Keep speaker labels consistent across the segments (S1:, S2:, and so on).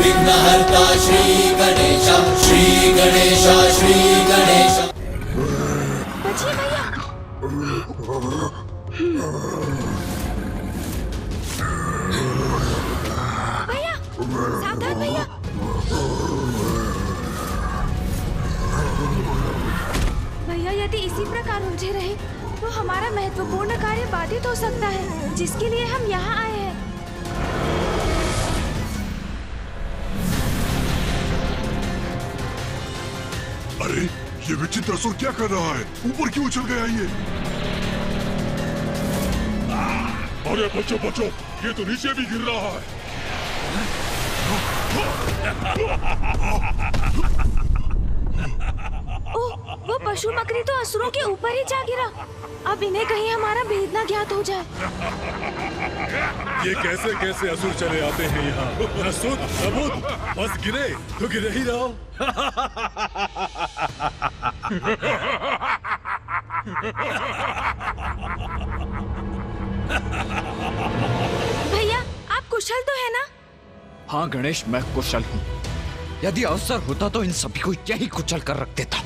S1: विघ्नहर्ता श्री गणेश, श्री गणेश, श्री गणेश।
S2: बचिए भैया। भैया सावधान भैया। भैया यदि इसी प्रकार उलझे रहे तो हमारा महत्वपूर्ण कार्य बाधित हो सकता है, जिसके लिए हम यहाँ आए हैं।
S3: अरे ये विचित्र असुर क्या कर रहा है? ऊपर क्यों उछल गया ये? अरे बच्चों बच्चों, ये तो नीचे भी गिर रहा है।
S2: ओह, वो पशु मकड़ी तो असुरों के ऊपर ही जा गिरा। अब इन्हें कहीं हमारा भेद न ज्ञात हो जाए।
S4: ये कैसे कैसे असुर चले आते हैं यहाँ? न सुध न बुध, बस गिरे तो गिरे ही रहो।
S2: भैया आप कुशल तो है ना?
S5: हाँ गणेश, मैं कुशल हूँ। यदि अवसर होता तो इन सभी को यही कुचल कर रख देता,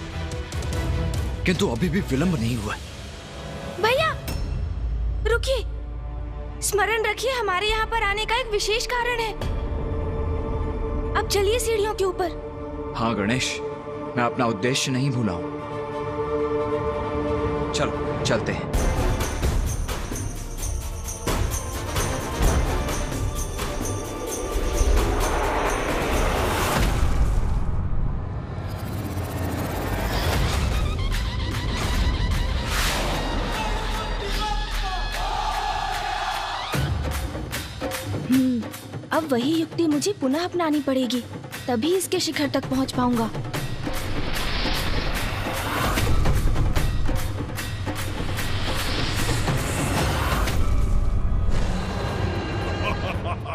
S5: किंतु अभी भी विलंब नहीं हुआ।
S2: भैया रुकिए, स्मरण रखिए हमारे यहाँ पर आने का एक विशेष कारण है। अब चलिए सीढ़ियों के ऊपर।
S5: हाँ गणेश, मैं अपना उद्देश्य नहीं भूला हूँ। चलो चलते हैं।
S2: अब वही युक्ति मुझे पुनः अपनानी पड़ेगी, तभी इसके शिखर तक पहुंच पाऊंगा।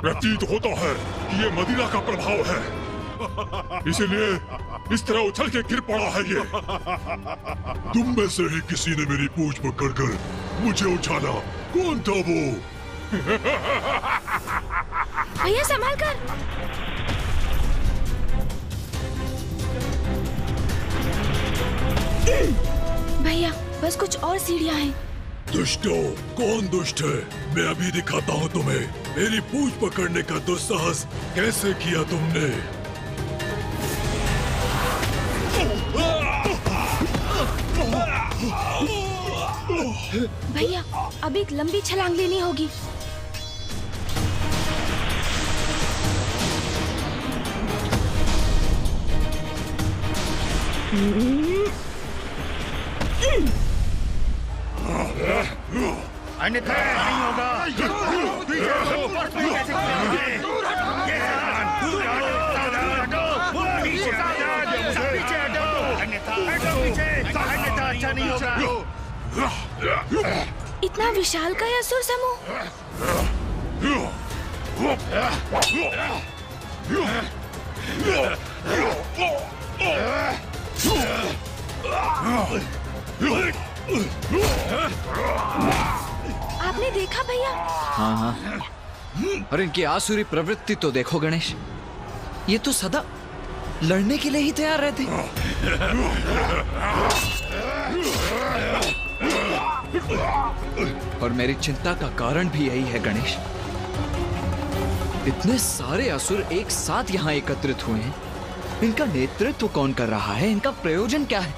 S3: प्रतीत होता है कि ये मदिरा का प्रभाव है, इसीलिए इस तरह उछल के गिर पड़ा है ये। तुम में से ही किसी ने मेरी पूंछ पकड़कर मुझे उछाला। कौन था वो?
S2: भैया संभाल कर। भैया बस कुछ और सीढ़ियां हैं।
S3: दुष्टों, कौन दुष्ट है? मैं अभी दिखाता हूँ तुम्हें। मेरी पूंछ पकड़ने का दुस्साहस कैसे किया तुमने?
S2: भैया अब एक लंबी छलांग लेनी होगी।
S6: अन्यथा नहीं होगा। कैसे अन्यथा अच्छा नहीं होगा।
S2: इतना विशाल का यह असुर समूह। आपने देखा भैया?
S5: हाँ हाँ, और इनकी आसुरी प्रवृत्ति तो देखो गणेश, ये तो सदा लड़ने के लिए ही तैयार रहते। और मेरी चिंता का कारण भी यही है गणेश। इतने सारे असुर एक साथ यहाँ एकत्रित हुए हैं, इनका नेतृत्व कौन कर रहा है? इनका प्रयोजन क्या है?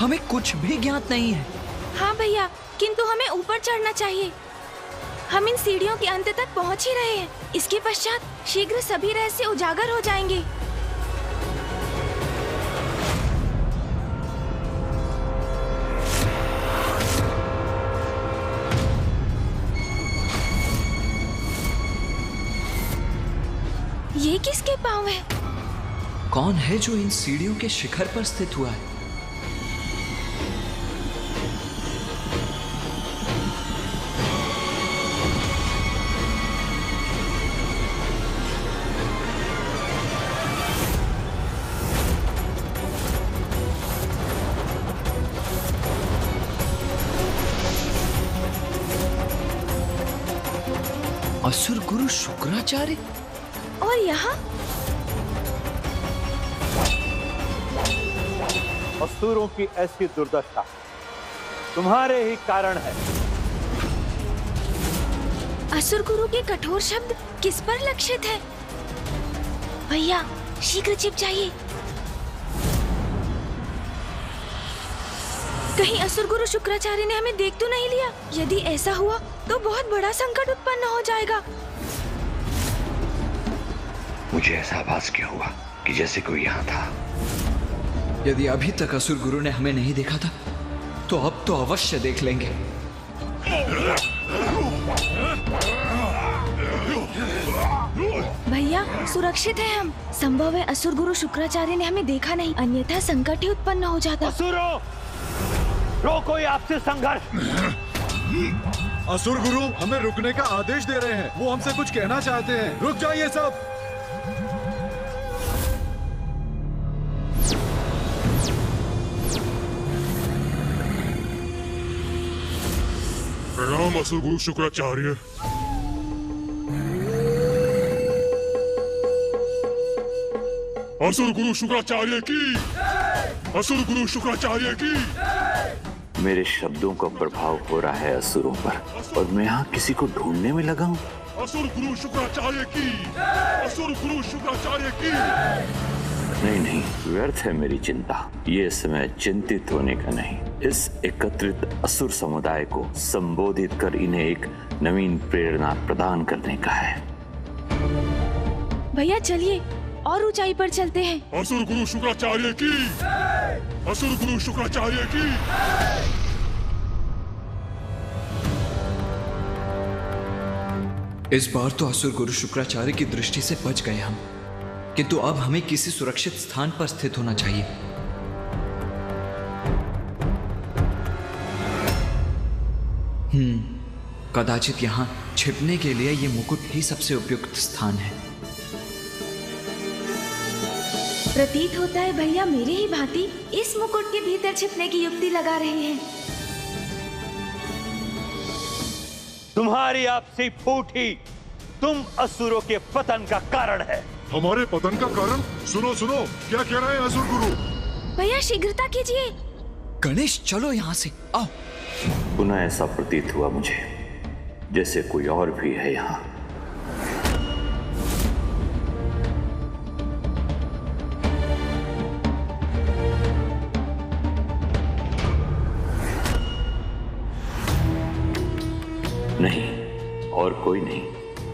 S5: हमें कुछ भी ज्ञात नहीं है।
S2: हाँ भैया, किंतु हमें ऊपर चढ़ना चाहिए। हम इन सीढ़ियों के अंत तक पहुँच ही रहे हैं। इसके पश्चात शीघ्र सभी रहस्य उजागर हो जाएंगे। ये किसके पांव है?
S5: कौन है जो इन सीढ़ियों के शिखर पर स्थित हुआ है? असुर गुरु शुक्राचार्य।
S2: और यहाँ
S7: असुरों की ऐसी दुर्दशा तुम्हारे ही कारण है।
S2: असुर गुरु के कठोर शब्द किस पर लक्षित है? भैया शीघ्र छिप जाइए। कहीं असुर गुरु शुक्राचार्य ने हमें देख तो नहीं लिया? यदि ऐसा हुआ तो बहुत बड़ा संकट उत्पन्न हो जाएगा।
S5: मुझे ऐसा आभास क्यों हुआ कि जैसे कोई यहाँ था? यदि अभी तक असुर गुरु ने हमें नहीं देखा था तो अब तो अवश्य देख लेंगे।
S2: भैया सुरक्षित है हम। संभव है असुर गुरु शुक्राचार्य ने हमें देखा नहीं, अन्यथा संकट ही उत्पन्न हो जाता।
S7: असुरों, रोको ये आपसे संघर्ष।
S4: असुर गुरु हमें रुकने का आदेश दे रहे हैं। वो हमसे कुछ कहना चाहते हैं। रुक जाइए सब।
S3: प्रणाम असुर गुरु शुक्राचार्य। असुर गुरु शुक्राचार्य की, असुर गुरु शुक्राचार्य की।
S7: मेरे शब्दों का प्रभाव हो रहा है असुरों पर, और मैं यहाँ किसी को ढूंढने में लगा हूँ।
S3: असुर गुरु शुक्राचार्य की, असुर गुरु शुक्राचार्य की।
S7: नहीं, व्यर्थ है मेरी चिंता। ये समय चिंतित होने का नहीं, इस एकत्रित असुर समुदाय को संबोधित कर इन्हें एक नवीन प्रेरणा प्रदान करने का है।
S2: भैया चलिए और ऊंचाई पर चलते हैं।
S3: असुर गुरु शुक्राचार्य की, असुर गुरु शुक्राचार्य की।
S5: इस बार तो असुर गुरु शुक्राचार्य की दृष्टि से बच गए हम, किंतु अब हमें किसी सुरक्षित स्थान पर स्थित होना चाहिए। कदाचित यहाँ छिपने के लिए ये मुकुट ही सबसे उपयुक्त स्थान है।
S2: प्रतीत होता है भैया मेरे ही भांति इस मुकुट के भीतर छिपने की युक्ति लगा रहे हैं।
S7: तुम्हारी आपसी फूट ही तुम असुरों के पतन का कारण है।
S3: हमारे पतन का कारण? सुनो सुनो, क्या कह रहे हैं असुर गुरु?
S2: भैया शीघ्रता कीजिए।
S5: गणेश चलो यहाँ से, आओ।
S7: पुनः ऐसा प्रतीत हुआ मुझे जैसे कोई और भी है यहाँ। नहीं, और कोई नहीं,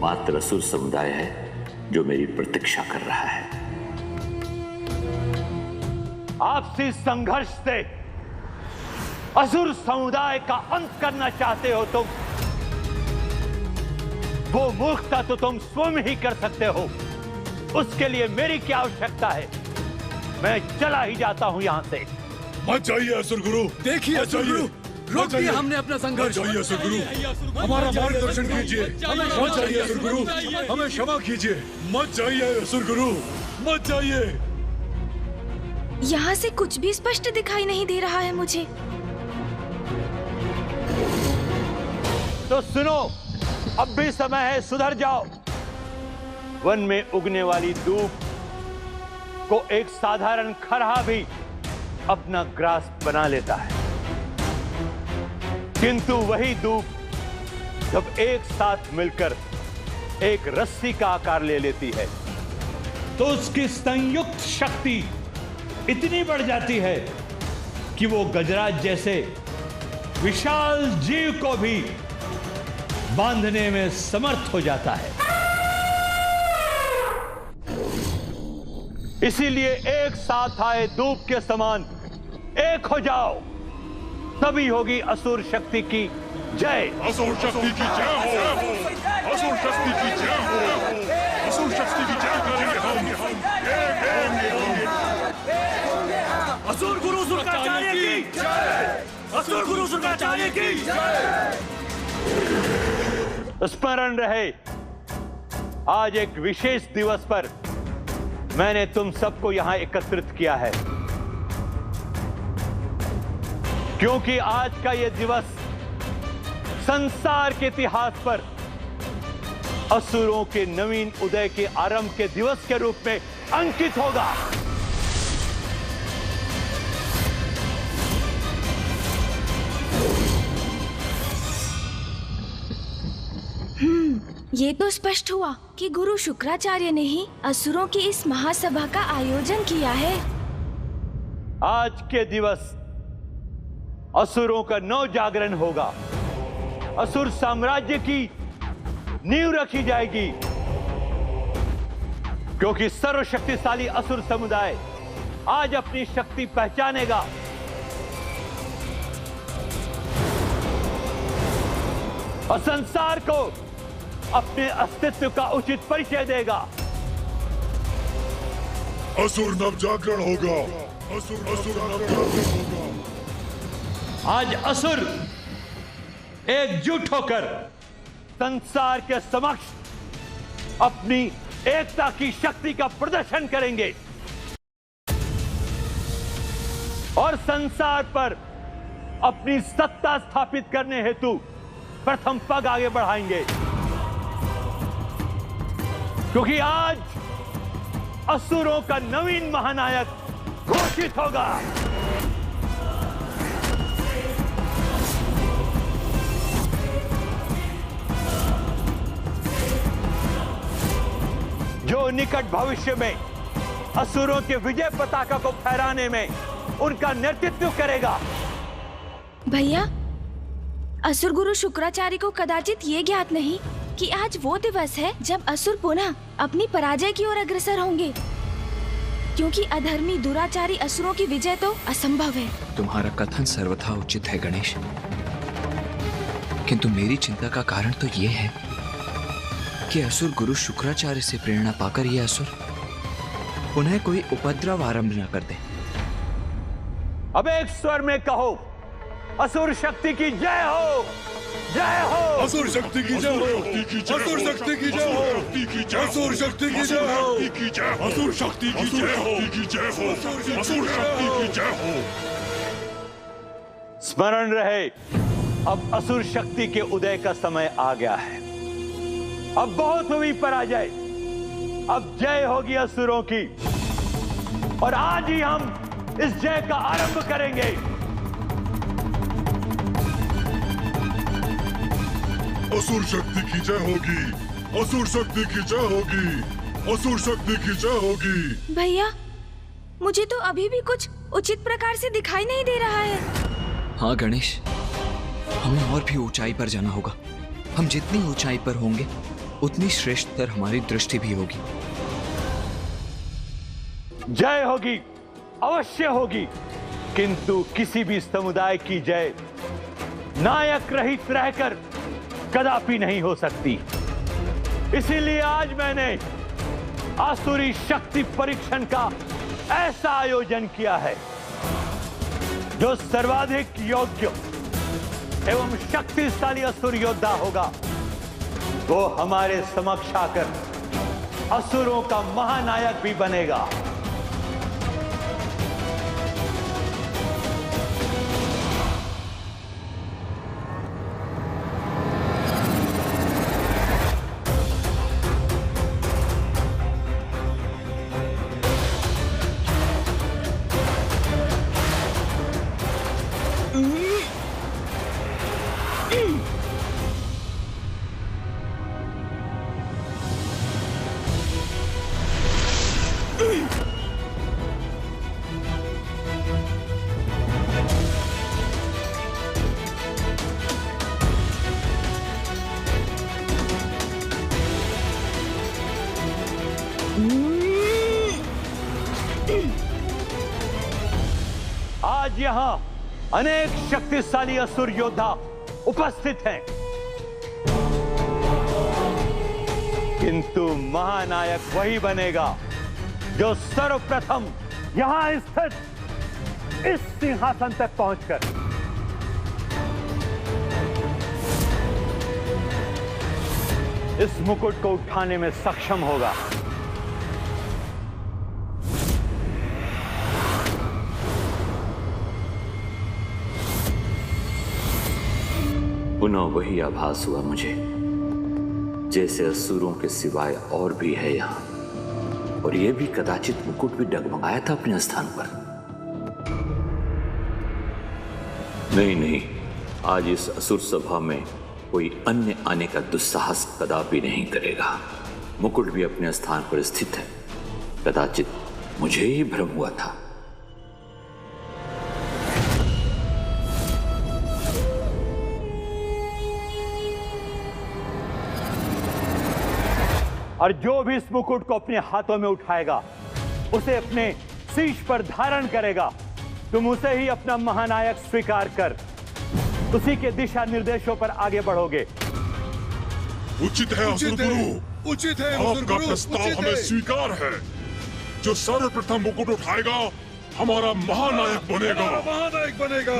S7: मात्र असुर समुदाय है जो मेरी प्रतीक्षा कर रहा है। आपसी संघर्ष से असुर समुदाय का अंत करना चाहते हो तुम। वो मूर्खता तो तुम स्वयं ही कर सकते हो, उसके लिए मेरी क्या आवश्यकता है? मैं चला ही जाता हूं यहां से।
S4: मत जाइए असुर गुरु। देखिए असुर गुरु, रोक दिया हमने अपना संघर्ष। मत जाइए असुर गुरु, हमारा मार्गदर्शन कीजिए। मत जाइए असुर गुरु, हमें क्षमा कीजिए। मत जाइए असुर गुरु, मत जाइए।
S2: यहाँ से कुछ भी स्पष्ट दिखाई नहीं दे रहा है मुझे।
S7: तो सुनो, अब भी समय है, सुधर जाओ। वन में उगने वाली दूब को एक साधारण खरहा भी अपना ग्रास बना लेता है, किंतु वही दूब जब एक साथ मिलकर एक रस्सी का आकार ले लेती है तो उसकी संयुक्त शक्ति इतनी बढ़ जाती है कि वो गजराज जैसे विशाल जीव को भी बांधने में समर्थ हो जाता है। इसीलिए एक साथ आए दूब के समान एक हो जाओ, तभी होगी असुर शक्ति की जय।
S3: असुर शक्ति की जय हो, असुर शक्ति की जय हो, असुर शक्ति की जय करेंगे हम।
S7: असुर गुरु शुक्राचार्य की जय, असुर गुरु शुक्राचार्य की जय। स्मरण रहे, आज एक विशेष दिवस पर मैंने तुम सबको यहां एकत्रित किया है, क्योंकि आज का यह दिवस संसार के इतिहास पर असुरों के नवीन उदय के आरंभ के दिवस के रूप में अंकित होगा।
S2: ये तो स्पष्ट हुआ कि गुरु शुक्राचार्य ने ही असुरों की इस महासभा का आयोजन किया है।
S7: आज के दिवस असुरों का नव जागरण होगा। असुर साम्राज्य की नींव रखी जाएगी, क्योंकि सर्वशक्तिशाली असुर समुदाय आज अपनी शक्ति पहचानेगा। और संसार को अपने अस्तित्व का उचित परिचय देगा।
S3: असुर नव जागरण होगा। असुर नव जागरण होगा।
S7: आज असुर एकजुट होकर संसार के समक्ष अपनी एकता की शक्ति का प्रदर्शन करेंगे और संसार पर अपनी सत्ता स्थापित करने हेतु प्रथम पग आगे बढ़ाएंगे, क्योंकि आज असुरों का नवीन महानायक घोषित होगा। जो निकट भविष्य में असुरों के विजय पताका को फहराने में उनका नेतृत्व करेगा।
S2: भैया, असुर गुरु शुक्राचार्य को कदाचित ये ज्ञात नहीं कि आज वो दिवस है जब असुर पुनः अपनी पराजय की ओर अग्रसर होंगे, क्योंकि अधर्मी दुराचारी असुरों की विजय तो असंभव है।
S5: तुम्हारा कथन सर्वथा उचित है गणेश, किंतु मेरी चिंता का कारण तो ये है कि असुर गुरु शुक्राचार्य से प्रेरणा पाकर ये असुर उन्हें कोई उपद्रव आरंभ न कर दे।
S7: अब एक स्वर में कहो, असुर शक्ति की जय हो, जय हो।
S4: असुर शक्ति की जय हो, असुर शक्ति की जय हो, असुर शक्ति की जय हो,
S3: असुर शक्ति की जय हो, असुर शक्ति की जय हो।
S7: स्मरण रहे, अब असुर शक्ति के उदय का समय आ गया है। अब बहुत हुई पराजय, अब जय होगी असुरों की, और आज ही हम इस जय का आरंभ करेंगे।
S3: असुर शक्ति की जय होगी, असुर शक्ति की जय होगी, असुर शक्ति की जय होगी।
S2: भैया, मुझे तो अभी भी कुछ उचित प्रकार से दिखाई नहीं दे रहा है।
S5: हाँ गणेश, हमें और भी ऊंचाई पर जाना होगा। हम जितनी ऊंचाई पर होंगे उतनी श्रेष्ठतर हमारी दृष्टि भी होगी।
S7: जय होगी, अवश्य होगी, किंतु किसी भी समुदाय की जय नायक रहित रहकर कदापि नहीं हो सकती। इसीलिए आज मैंने आसुरी शक्ति परीक्षण का ऐसा आयोजन किया है जो सर्वाधिक योग्य एवं शक्तिशाली असुर योद्धा होगा, वो हमारे समक्ष आकर असुरों का महानायक भी बनेगा। आज यहां अनेक शक्तिशाली असुर योद्धा उपस्थित हैं, किंतु महानायक वही बनेगा जो सर्वप्रथम यहां स्थित इस सिंहासन तक पहुंचकर इस मुकुट को उठाने में सक्षम होगा।
S8: पुनः वही आभास हुआ मुझे, जैसे असुरों के सिवाय और भी है यहाँ, और यह भी कदाचित मुकुट भी डगमगाया था अपने स्थान पर। नहीं नहीं, आज इस असुर सभा में कोई अन्य आने का दुस्साहस कदापि नहीं करेगा। मुकुट भी अपने स्थान पर स्थित है। कदाचित मुझे ही भ्रम हुआ था।
S7: और जो भी इस मुकुट को अपने हाथों में उठाएगा, उसे अपने शीश पर धारण करेगा, तुम उसे ही अपना महानायक स्वीकार कर उसी के दिशा निर्देशों पर आगे बढ़ोगे।
S3: उचित है असुर गुरु,
S4: उचित है
S3: आपका प्रस्ताव हमें स्वीकार है। जो सर्वप्रथम मुकुट उठाएगा हमारा महानायक बनेगा।
S4: महानायक बनेगा।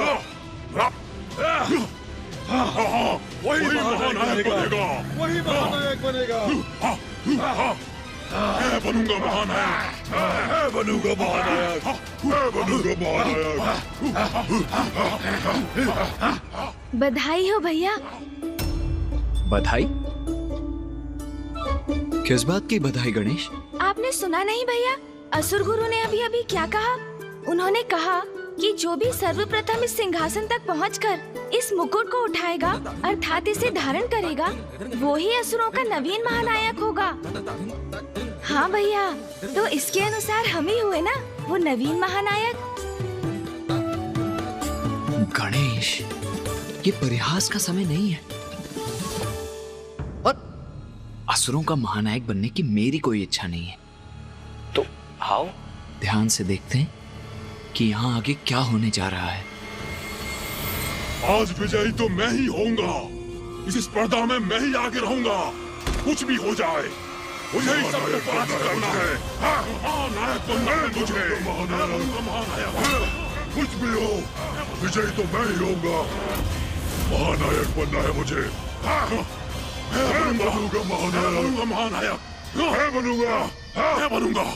S3: वही महानायक बनेगा।
S4: वही महानायक बनेगा।
S3: मैं बनूंगा महानायक।
S4: मैं बनूंगा महानायक।
S3: मैं बनूंगा महानायक।
S2: बधाई हो भैया।
S5: बधाई? किस बात की बधाई गणेश?
S2: आपने सुना नहीं भैया, असुर गुरु ने अभी अभी क्या कहा? उन्होंने कहा कि जो भी सर्वप्रथम इस सिंहासन तक पहुंचकर इस मुकुट को उठाएगा अर्थात इसे धारण करेगा, वो ही असुरों का नवीन महानायक होगा। हाँ भैया, तो इसके अनुसार हम ही हुए ना वो नवीन महानायक।
S5: गणेश, ये परिहास का समय नहीं है। और असुरों का महानायक बनने की मेरी कोई इच्छा नहीं है। तो आओ ध्यान से देखते हैं कि यहाँ आगे क्या होने जा रहा है।
S3: आज विजयी तो मैं ही होऊंगा। इस स्पर्धा में मैं ही आगे रहूंगा। कुछ भी हो जाए, मुझे ही सबको पराजित करना है। महानायक बनना है मुझे। महानायक
S4: कुछ भी हो, विजयी तो मैं ही होऊंगा। महानायक बनना है मुझे। मैं बनूंगा महानायक। मैं बनूंगा।
S3: मैं बनूंगा।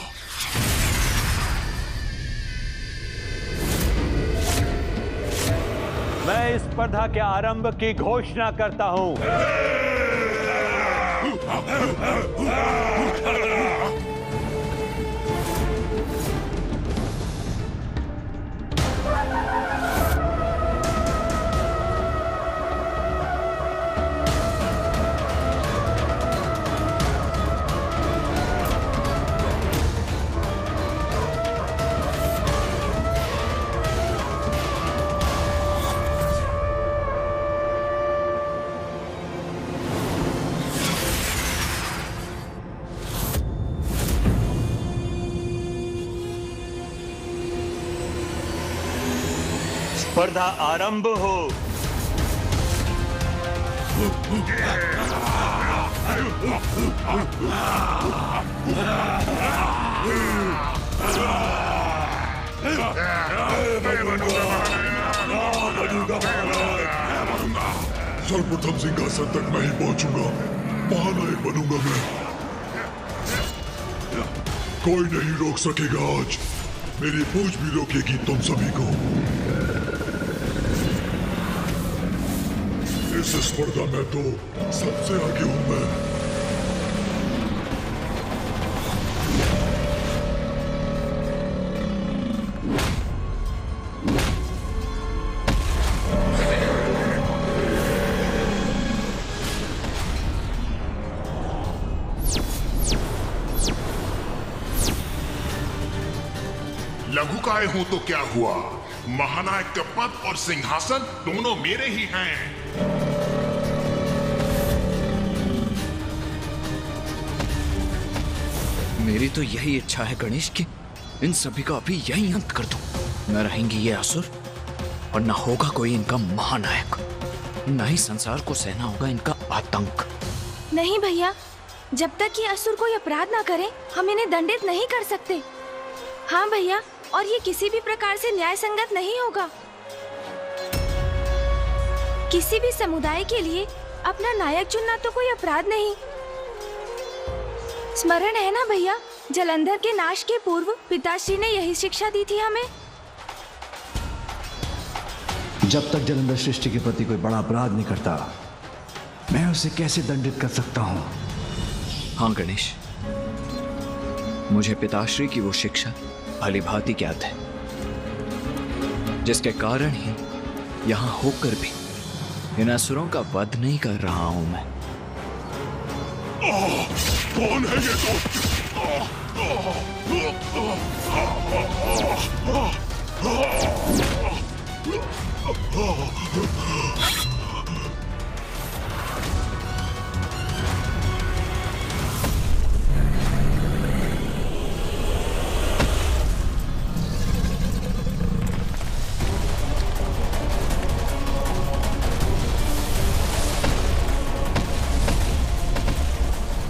S7: मैं इस स्पर्धा के आरंभ की घोषणा करता हूं। स्पर्धा आरंभ हो।
S4: सर्वप्रथम सिंहासन तक मैं ही पहुंचूंगा। महानायक बनूंगा मैं। कोई नहीं रोक सकेगा आज। मेरी पूछ भी रोकेगी तुम सभी को। इस स्पर्धा में तो सबसे आगे हूं मैं।
S9: लघुकाय हूं तो क्या हुआ, महानायक का पद और सिंहासन दोनों मेरे ही हैं।
S5: मेरी तो यही इच्छा है गणेश कि इन सभी का अभी यही अंत कर दूं। न रहेंगे ये असुर और न होगा कोई इनका महानायक, न ही संसार को सहना होगा इनका आतंक।
S2: नहीं भैया, जब तक ये असुर कोई अपराध ना करे हम इन्हें दंडित नहीं कर सकते। हाँ भैया, और ये किसी भी प्रकार से न्याय संगत नहीं होगा। किसी भी समुदाय के लिए अपना नायक चुनना तो कोई अपराध नहीं। स्मरण है ना भैया, जलंधर के नाश के पूर्व पिताश्री ने यही शिक्षा दी थी हमें।
S10: जब तक जलंधर सृष्टि के प्रति कोई बड़ा अपराध नहीं करता, मैं उसे कैसे दंडित कर सकता हूँ?
S5: हाँ गणेश, मुझे पिताश्री की वो शिक्षा भली भांति ज्ञात है, जिसके कारण ही यहाँ होकर भी इन असुरों का वध नहीं कर रहा हूं मैं।
S3: कौन है ये दोस्त?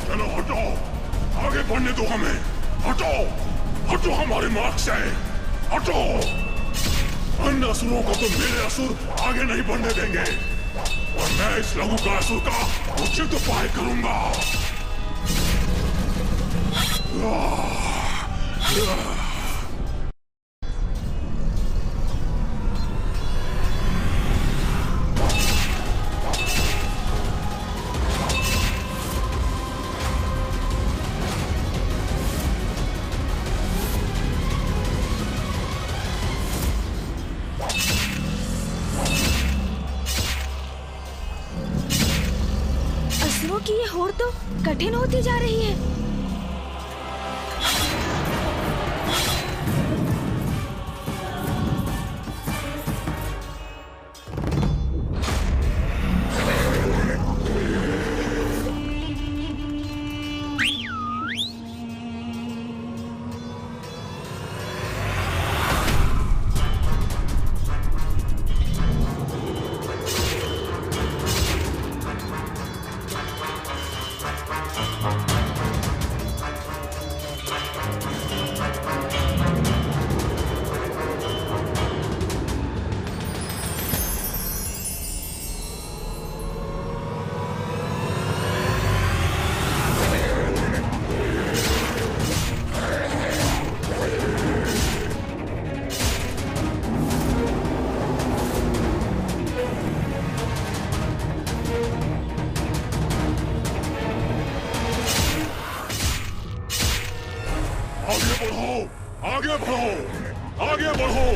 S3: चलो हटो, आगे बढ़ने दो हमें। हटो, हटो हमारे मार्ग से, हटो। अन्य असुरों को तो मेरे असुर आगे नहीं बढ़ने देंगे और मैं इस लघु का असुर का उचित उपाय करूंगा।
S2: असुरों की ये होड़ तो कठिन होती जा रही है। आगे बढ़ो, आगे बढ़ो, आगे बढ़ो।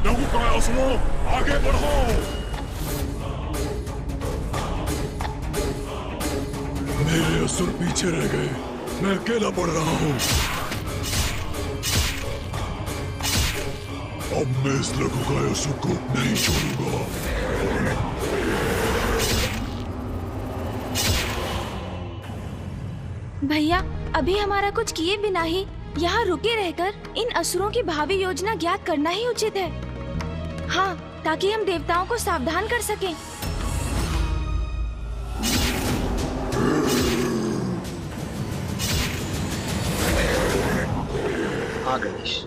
S2: लघु का असुरों, आगे बढ़ो।
S4: मेरे असुर पीछे रह गए, मैं अकेला बढ़ रहा हूँ।
S3: अब मैं इस लघु का असुर को नहीं छोड़ूंगा।
S2: भैया, अभी हमारा कुछ किए बिना ही यहाँ रुके रहकर इन असुरों की भावी योजना ज्ञात करना ही उचित है। हाँ, ताकि हम देवताओं को सावधान कर सकें।
S5: हाँ गणेश,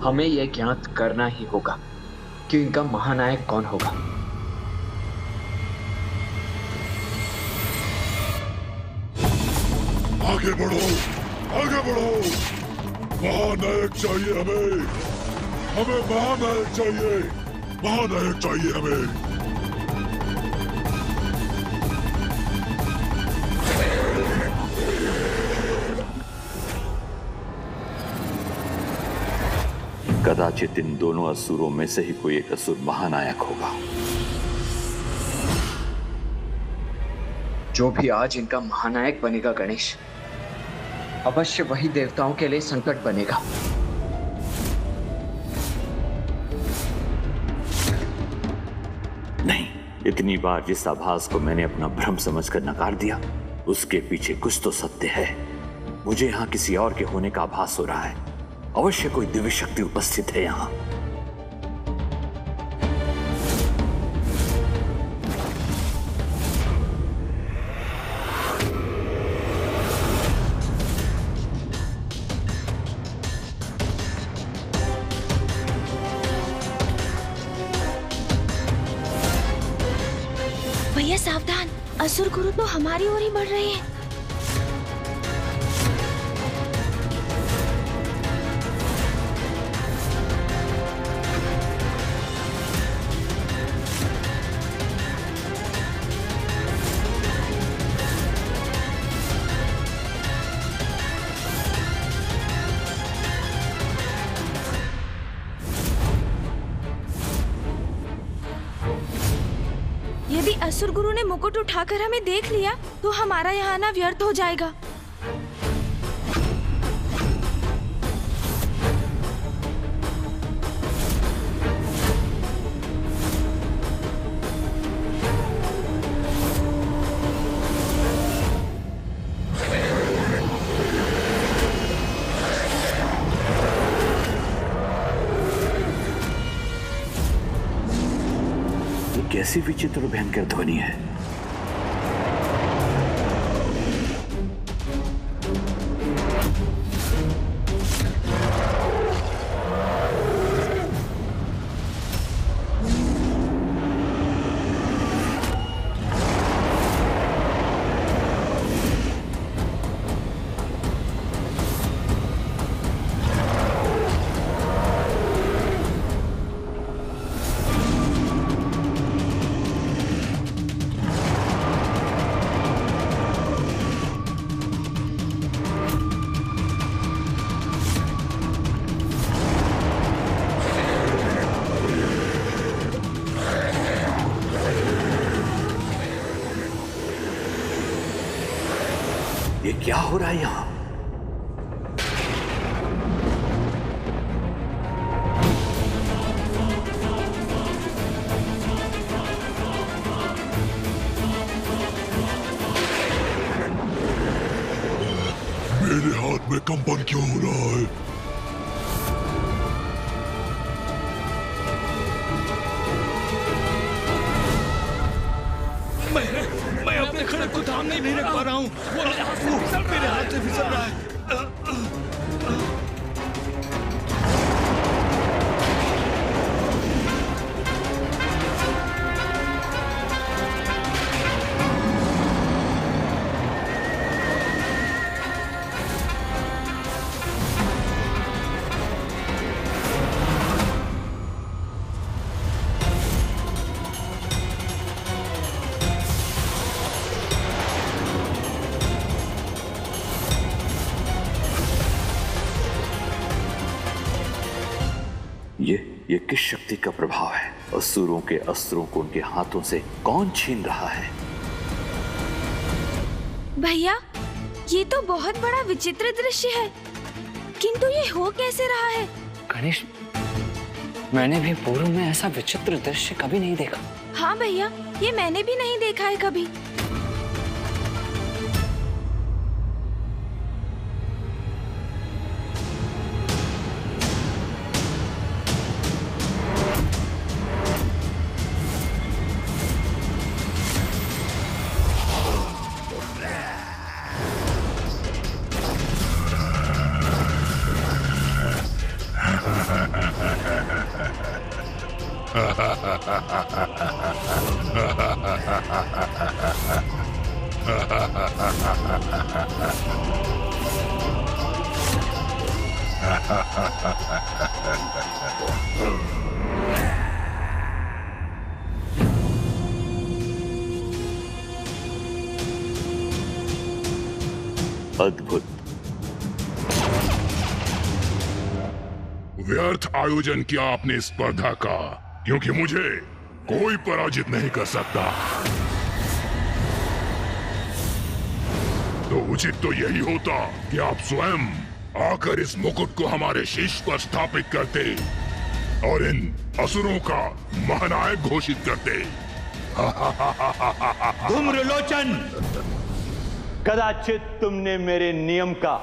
S5: हमें यह ज्ञात करना ही होगा कि इनका महानायक कौन होगा।
S3: आगे बढ़ो, आगे बढ़ो। महानायक चाहिए हमें, हमें महानायक चाहिए, महानायक चाहिए हमें।
S8: कदाचित इन दोनों असुरों में से ही कोई एक असुर महानायक होगा।
S5: जो भी आज इनका महानायक बनेगा गणेश, अवश्य वही देवताओं के लिए संकट बनेगा।
S8: नहीं, इतनी बार जिस आभास को मैंने अपना भ्रम समझकर नकार दिया, उसके पीछे कुछ तो सत्य है। मुझे यहाँ किसी और के होने का आभास हो रहा है। अवश्य कोई दिव्य शक्ति उपस्थित है यहाँ।
S2: भैया सावधान, असुर गुरु तो हमारी ओर ही बढ़ रहे हैं। असुर गुरु ने मुकुट उठाकर हमें देख लिया तो हमारा यहाँ आना व्यर्थ हो जाएगा।
S8: कैसी विचित्र और भयंकर ध्वनि है। ये क्या हो रहा है यहां?
S3: मेरे हाथ में कंपन क्यों हो रहा है?
S4: मैं अपने खड़क को थाम नहीं रख पा रहा हूँ। वो मेरे हाथ से फिसल रहा है।
S8: ये किस शक्ति का प्रभाव है? असुरों के अस्त्रों को उनके हाथों से कौन छीन रहा है?
S2: भैया, ये तो बहुत बड़ा विचित्र दृश्य है, किंतु ये हो कैसे रहा है?
S5: गणेश, मैंने भी पूर्व में ऐसा विचित्र दृश्य कभी नहीं देखा।
S2: हाँ भैया, ये मैंने भी नहीं देखा है कभी।
S8: अद्भुत।
S3: व्यर्थ आयोजन किया आपने स्पर्धा का, क्योंकि मुझे कोई पराजित नहीं कर सकता। तो उचित तो यही होता कि आप स्वयं आकर इस मुकुट को हमारे शीश पर स्थापित करते और इन असुरों का महानायक घोषित करते।
S7: धूम्रलोचन, कदाचित तुमने मेरे नियम का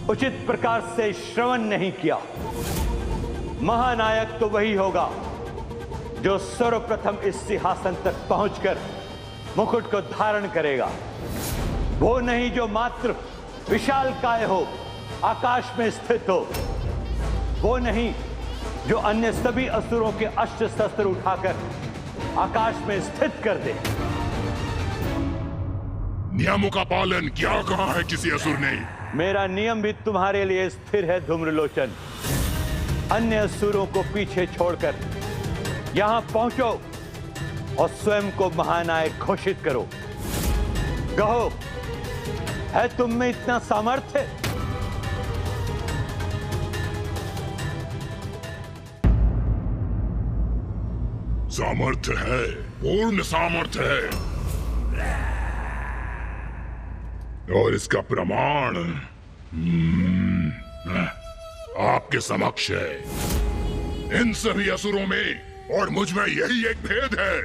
S7: उचित प्रकार से श्रवण नहीं किया। महानायक तो वही होगा जो सर्वप्रथम इस सिंहासन तक पहुंचकर मुकुट को धारण करेगा। वो नहीं जो मात्र विशालकाय हो, आकाश में स्थित हो। वो नहीं जो अन्य सभी असुरों के अस्त्र शस्त्र उठाकर आकाश में स्थित कर दे।
S3: नियमों का पालन क्या कहा है किसी असुर ने?
S7: मेरा नियम भी तुम्हारे लिए स्थिर है धूम्रलोचन। अन्य असुरों को पीछे छोड़कर यहां पहुंचो और स्वयं को महानायक घोषित करो। कहो, है तुम में इतना सामर्थ्य?
S9: सामर्थ्य है, पूर्ण सामर्थ्य है, और इसका प्रमाण आपके समक्ष है। इन सभी असुरों में और मुझ में यही एक भेद है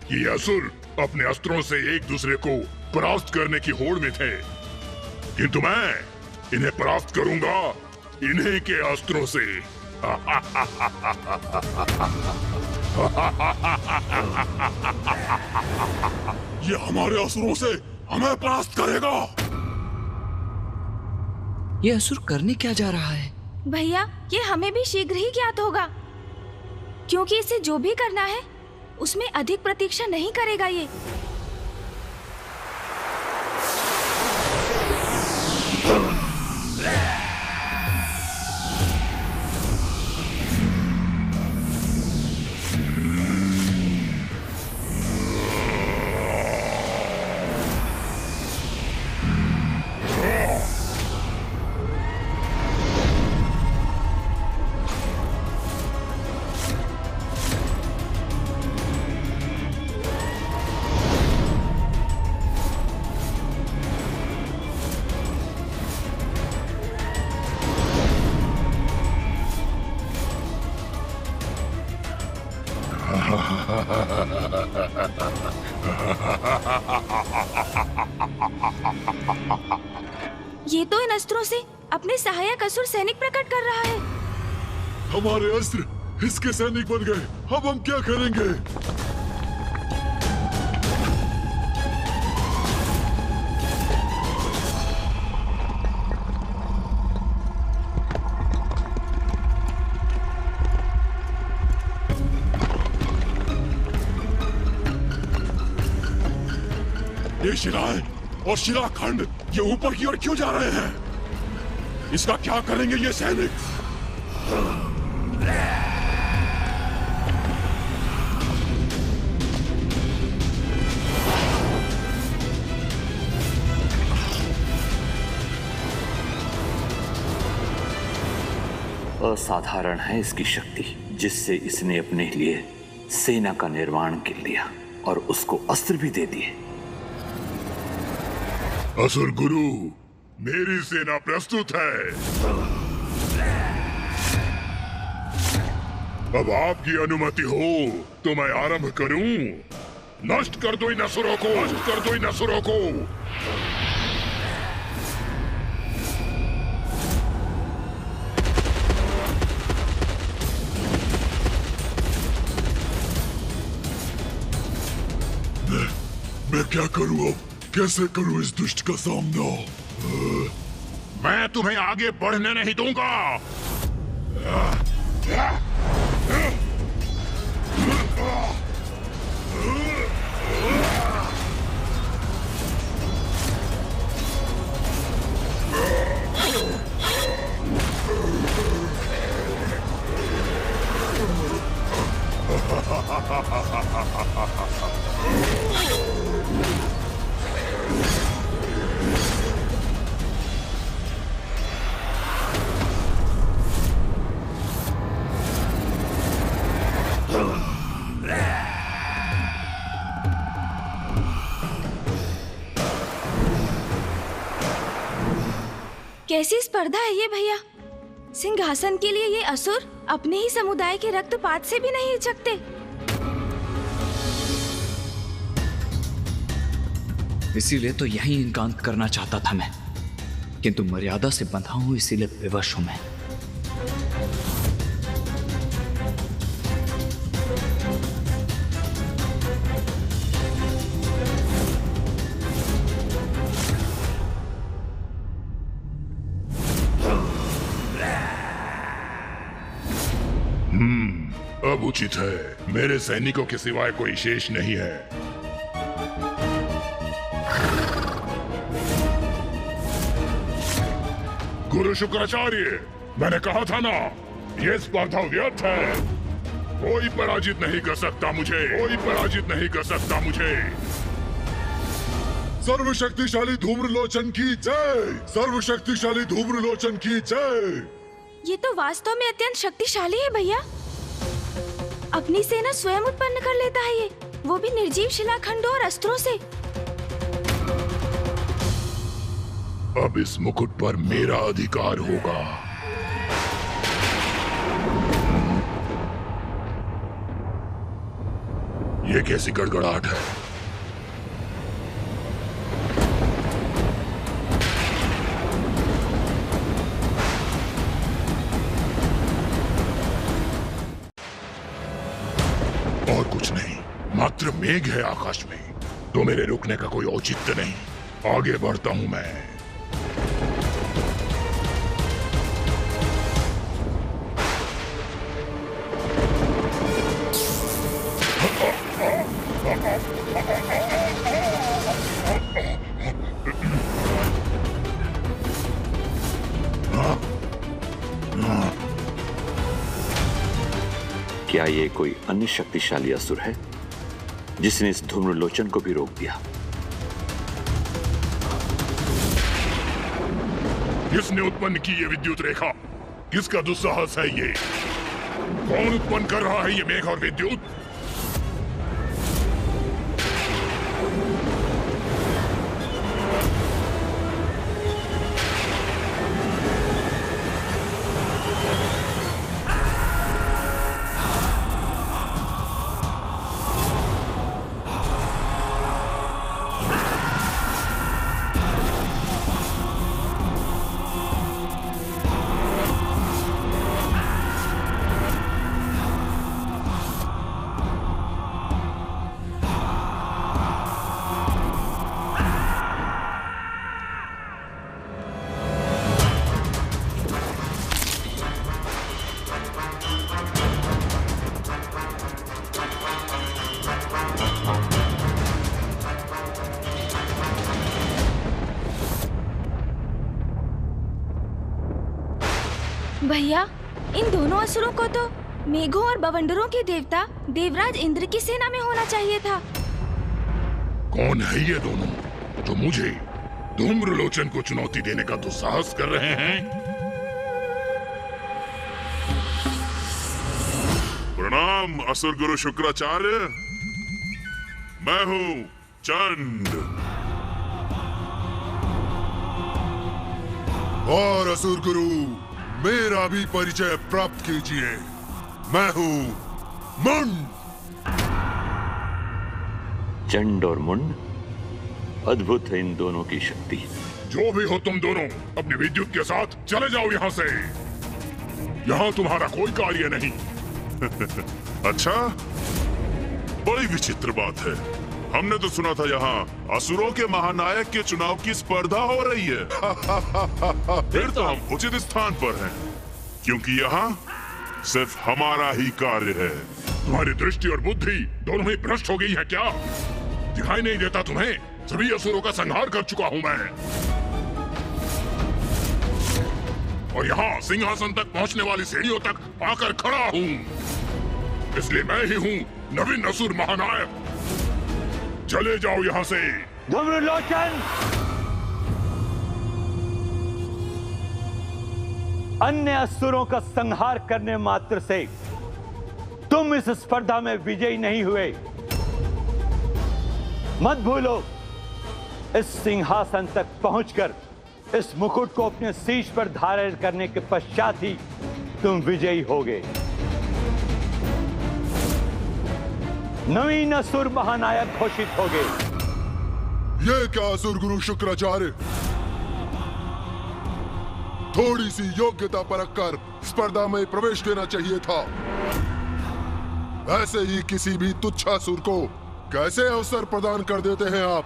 S9: कि असुर अपने अस्त्रों से एक दूसरे को परास्त करने की होड़ में थे, किंतु मैं इन्हें परास्त करूंगा इन्हीं के अस्त्रों से।
S3: ये हमारे असुरों से हमें परास्त करेगा।
S5: ये असुर करने क्या जा रहा है?
S2: भैया, ये हमें भी शीघ्र ही ज्ञात होगा, क्योंकि इसे जो भी करना है उसमें अधिक प्रतीक्षा नहीं करेगा ये। ये तो इन अस्त्रों से अपने सहायक असुर सैनिक प्रकट कर रहा है।
S3: हमारे अस्त्र इसके सैनिक बन गए, अब हम क्या करेंगे? ये शिलाएं और शिलाखंड ये ऊपर की ओर क्यों जा रहे हैं? इसका क्या करेंगे ये सैनिक?
S8: असाधारण है इसकी शक्ति, जिससे इसने अपने लिए सेना का निर्माण कर लिया और उसको अस्त्र भी दे दिए।
S9: असुर गुरु, मेरी सेना प्रस्तुत है। अब आपकी अनुमति हो तो मैं आरंभ करूं। नष्ट कर दो इन असुरों को, नष्ट कर दो इन असुरों को।
S3: मैं क्या करूं अब? कैसे करूं इस दुष्ट का सामना?
S9: मैं तुम्हें आगे बढ़ने नहीं दूंगा।
S2: कैसी स्पर्धा है ये भैया? सिंहासन के लिए ये असुर अपने ही समुदाय के रक्तपात से भी नहीं हिचकते।
S5: इसीलिए तो यहीं इनका अंत करना चाहता था मैं, किंतु मर्यादा से बंधा हूं, इसीलिए विवश हूं मैं।
S9: अब उचित है, मेरे सैनिकों के सिवाय कोई शेष नहीं है। गुरु शुक्राचार्य, मैंने कहा था ना, ये स्पर्धा व्यर्थ है। कोई पराजित नहीं कर सकता मुझे, कोई पराजित नहीं कर सकता मुझे।
S3: सर्वशक्तिशाली धूम्रलोचन की जय! सर्वशक्तिशाली धूम्रलोचन की जय!
S2: ये तो वास्तव में अत्यंत शक्तिशाली है भैया। अपनी सेना स्वयं उत्पन्न कर लेता है ये, वो भी निर्जीव शिलाखंडों और अस्त्रों से।
S9: अब इस मुकुट पर मेरा अधिकार होगा। ये कैसी गड़गड़ाहट है? और कुछ नहीं, मात्र मेघ है आकाश में, तो मेरे रुकने का कोई औचित्य नहीं। आगे बढ़ता हूं मैं।
S8: क्या ये कोई अन्य शक्तिशाली असुर है जिसने इस धूम्रलोचन को भी रोक दिया?
S9: किसने उत्पन्न की ये विद्युत रेखा? किसका दुस्साहस है ये? कौन उत्पन्न कर रहा है ये मेघ और विद्युत?
S2: भैया, इन दोनों असुरों को तो मेघों और बवंडरों के देवता देवराज इंद्र की सेना में होना चाहिए था।
S9: कौन है ये दोनों जो मुझे धूम्रलोचन को चुनौती देने का दुस्साहस कर रहे हैं?
S3: प्रणाम असुर गुरु शुक्राचार्य, मैं हूँ चंड।
S9: और असुर गुरु, मेरा भी परिचय प्राप्त कीजिए। मैं हूँ मुंड।
S8: चंड और मुंड, अद्भुत है इन दोनों की शक्ति।
S9: जो भी हो तुम दोनों, अपने विद्युत के साथ चले जाओ यहाँ से। यहाँ तुम्हारा कोई कार्य नहीं।
S3: अच्छा, बड़ी विचित्र बात है। हमने तो सुना था यहाँ असुरों के महानायक के चुनाव की स्पर्धा हो रही है। फिर तो हम उचित स्थान पर हैं, क्योंकि यहाँ सिर्फ हमारा ही कार्य है।
S9: तुम्हारी दृष्टि और बुद्धि दोनों ही भ्रष्ट हो गई है क्या? दिखाई नहीं देता तुम्हें? सभी असुरों का संहार कर चुका हूँ मैं, और यहाँ सिंहासन तक पहुँचने वाली सीढ़ियों तक आकर खड़ा हूँ। इसलिए मैं ही हूँ नवीन असुर महानायक। चले जाओ यहाँ से।
S7: धूम्रलोचन, अन्य असुरों का संहार करने मात्र से तुम इस स्पर्धा में विजयी नहीं हुए। मत भूलो, इस सिंहासन तक पहुंचकर इस मुकुट को अपने शीश पर धारण करने के पश्चात ही तुम विजयी होगे। नवीन असुर महानायक घोषित होगे।
S9: ये क्या असुर गुरु शुक्राचार्य, थोड़ी सी योग्यता परखकर स्पर्धा में प्रवेश देना चाहिए था। ऐसे ही किसी भी तुच्छासुर को कैसे अवसर प्रदान कर देते हैं आप?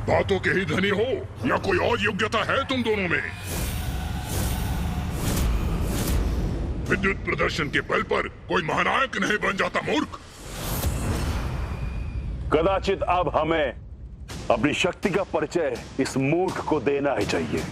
S9: बातों के ही धनी हो या कोई और योग्यता है तुम दोनों में? विद्युत प्रदर्शन के बल पर कोई महानायक नहीं बन जाता मूर्ख।
S11: कदाचित अब हमें अपनी शक्ति का परिचय इस मूर्ख को देना ही चाहिए।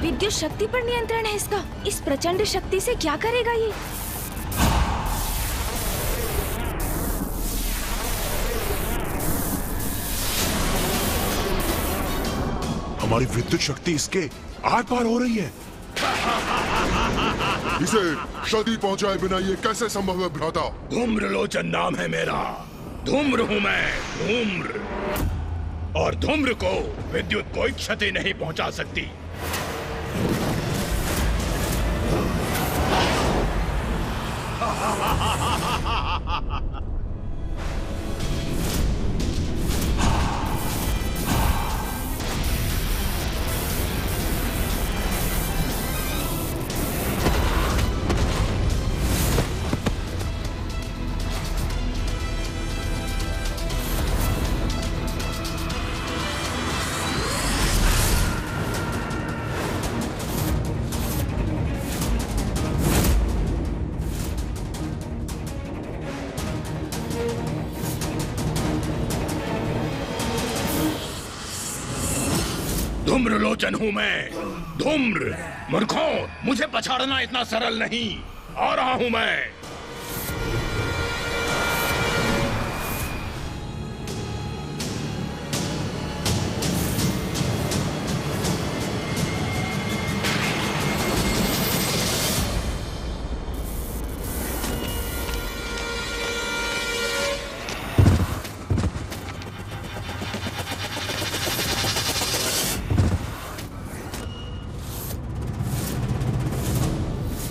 S2: विद्युत शक्ति पर नियंत्रण है इसका। इस प्रचंड शक्ति से क्या करेगा ये?
S3: हमारी विद्युत शक्ति इसके आर पार हो रही है।
S9: इसे क्षति पहुंचाए बिना ये कैसे संभव है भ्राता?
S6: धूम्रलोचन नाम है मेरा। धूम्र हूँ मैं, धूम्र। और धूम्र को विद्युत कोई क्षति नहीं पहुंचा सकती। धूम्रलोचन हूं मैं, धूम्र। मूर्खों, मुझे पछाड़ना इतना सरल नहीं। आ रहा हूं मैं।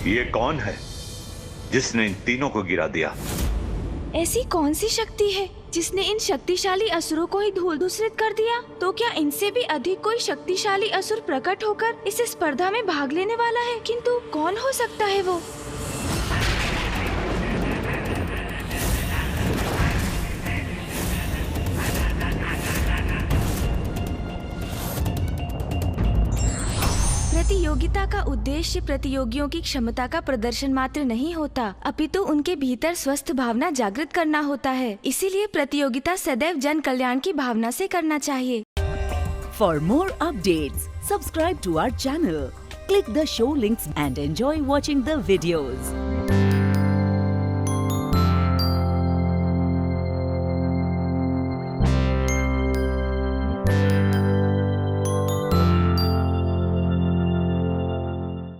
S8: ये कौन है जिसने इन तीनों को गिरा दिया?
S2: ऐसी कौन सी शक्ति है जिसने इन शक्तिशाली असुरों को ही धूल दूसरित कर दिया? तो क्या इनसे भी अधिक कोई शक्तिशाली असुर प्रकट होकर इस स्पर्धा में भाग लेने वाला है? किंतु कौन हो सकता है वो? प्रतियोगिता का उद्देश्य प्रतियोगियों की क्षमता का प्रदर्शन मात्र नहीं होता, अपितु उनके भीतर स्वस्थ भावना जागृत करना होता है। इसीलिए प्रतियोगिता सदैव जन कल्याण की भावना से करना चाहिए।
S12: For more updates, subscribe to our channel, click the show links and enjoy watching the videos.